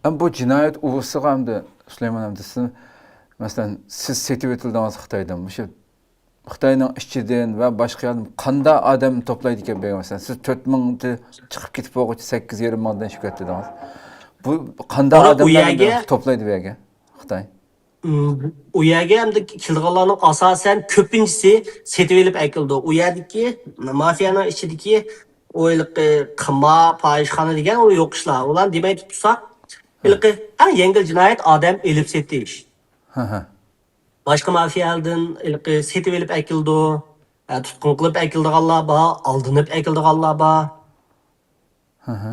Ama bu cinayet uğursuğa hem de Süleyman hem de siz, mesela siz setip etildiniz Xitaydan. Şu Xitayning ichidan ve başka yerden qanda adam toplaydı ekan bega mesela. Siz 4000 chiqib ketib bo'lg'uchi 8,5 mingdan chiqib ketdingiz. Bu qanda Ora u odamlarni yerga toplaydi bega Xitoy. u yerga hamda kelganlarning asosan ko'pinchisi setib elib akildi. U yerdagi mafiyaning ichidagi o'yliqi qima, fohishxona degan u yo'q ishlar. Ular demay tutsak, ilqi eng yengil jinoyat odam elib setish. Hı hı. Başqa mafiyalardan ilqi setib elib akildi. Tutqun qilib akildiganlar bor, aldinib akildiganlar bor. Hı hı.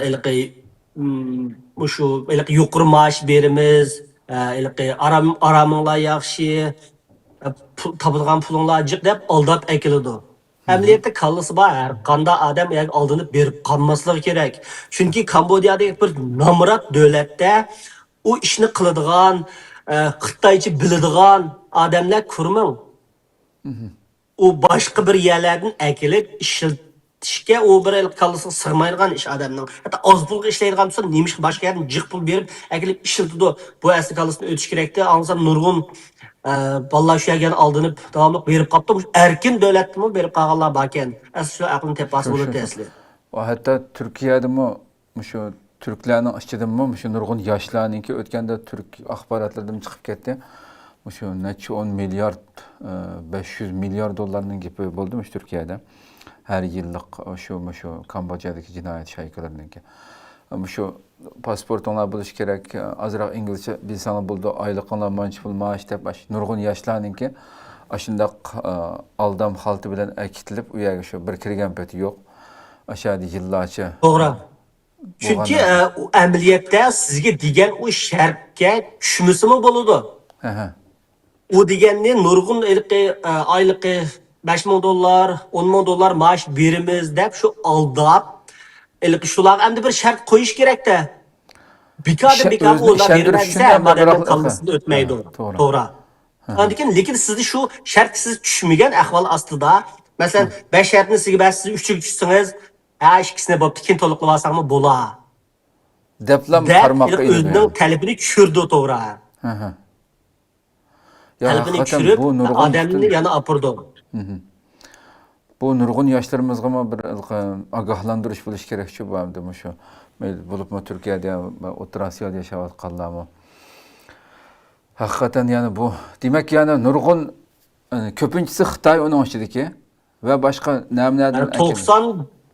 Ilqi shu ilqi yuqori maosh berimiz, ilqi araminglar yaxshi, topadigan pulinglar jiq deb aldab akiladi. Əməliyyatda kallası var, hər qanda adam aldınıb berib qalmaslığı kerak. Çünki Kambodiyadagi bir namrat dövlətdə o işni qiladigan, Xitaycha biladigan odamlar ko'rmang. O başqa bir yerlardan akilib ishlatishga u bir kallasiga sig'maydigan ish odamning. Hatto oz pulga ishlaydigan bo'lsa, nemish boshqa yerdan jiq pul berib akilib ishlatadi. Bu asli kallasini o'tish kerakda. Ansam nurg'un bolalar shu yerga aldinib davomli berib qolibdi. Erkin davlatmi berib qolganlar bor ekan. Asli shu aqlni tepasi bo'ladi asli. O hatta Türkiye'demi şu Türklerning ichidami shu nurg'un yoshlarningki o'tganda Türk axborotlardan chiqib ketdi. Şu necha 10 milyard 500 milyar dollarning gapi bo'ldimi Turkiyada. Her yıllık şu Kambodjadagi jinoyat shaykalarininki. Ama şu pasportlar bo'lish kerak, azroq inglizcha bilsanglar bo'ldi, oyliqlar manch pul maash deb nurg'un yoshlarningki ashundaq aldam xalti bilan akitilib u yerga shu bir kirgan peti yo'q. Aşağıda yıllarca. To'g'ri. Chunki amaliyotda sizga degan o shartga tushmasimi bo'ladi. U deganni nurg'un oyliqi 5,000 dollar, 10,000 dollar maaş berimiz deb shu aldab, shular endi bir shart qo'yish kerak-da. Bekor ular bermasa, odamlar qalmasini o'tmaydi. To'g'ri. Lekin sizni shu shart siz tushmagan ahvol ostida, masalan, 5 shartni sizga bas siz 3 ga tushsangiz, ikkisini bo'pti, keyin to'liqlab olsangmi bo'la. Deplam qarmoqqa ilib. O'zining talabini tushirdi, to'g'ri. Talabini tushirib, odamni yana opirdi. Bu nurg'un yoshlarımızga bir ogohlantirish bo'lish kerak-ku bu hamda shu. Bo'libmi Turkiyada va O'rta Osiyoda yashayotganlarmi. Haqiqatan yani bu demak yani nurg'un ko'pinchisi Xitoy uning ichidagi va boshqa namlardan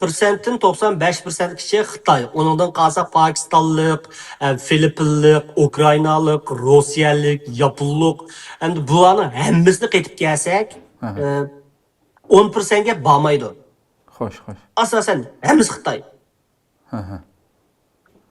90%'in 95% kishi Xitoy. Onundan qalsa Pokistonlik, Filipinlik, Ukrainalik, Rossiyalik, Yaponlik. Endi bularni hammasini qaytib kelsak, 10%ga bormaydi. Xo'sh. Asosan hammasi Xitoy.